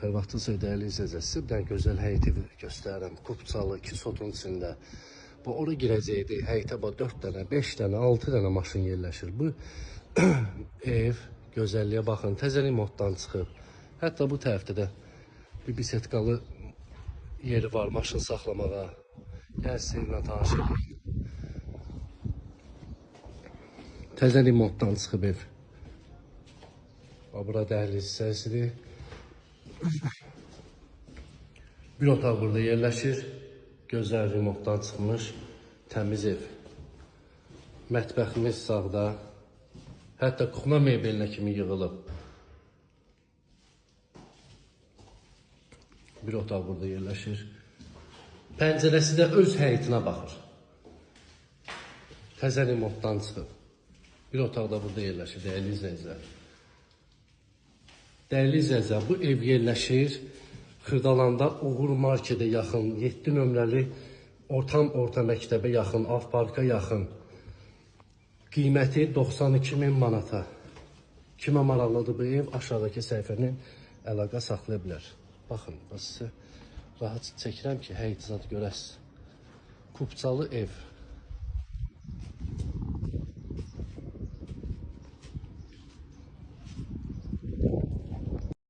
Hər vaxtınız dəyərli izləyicilər, sizə bir dənə gözəl həyəti göstərirəm. Kupçalı, 2 sotun içində. Bu ora girəcəkdi. Həyətə 4 dənə, 5 dənə, 6 dənə maşın yerləşir. Bu ev gözəlliyə baxın, təzə remontdan çıxıb. Hətta bu tərəfdə də bir bisetkalı yeri var maşın saxlamağa. Gəl sizinlə tanış edeyim. Təzə remontdan çıxıb ev. Bura dəhliz hissəsidir. Bir otaq burada yerləşir. Gözəl remontdan çıxmış təmiz ev. Mətbəximiz sağda. Hətta kuxna mebelinə kimi yığılıb. Bir otaq burada yerləşir. Pəncərəsi də öz həyətinə baxır. Təzə remontdan çıxıb. Bir otaq da burada yerləşir, dəyərli izləyicilər. Dəyərli izləyicilər, bu ev yerləşir Xırdalanda Uğur Marketə yaxın, 7 nömrəli orta məktəbə yaxın, Avparka yaxın. Qiyməti 92.000 manata. Kimə maraqlıdır bu ev, aşağıdakı səhifənin əlaqə saxlaya bilər. Baxın, sizə rahat çəkirəm ki, həyəti zat görəsiz. Kupçalı ev.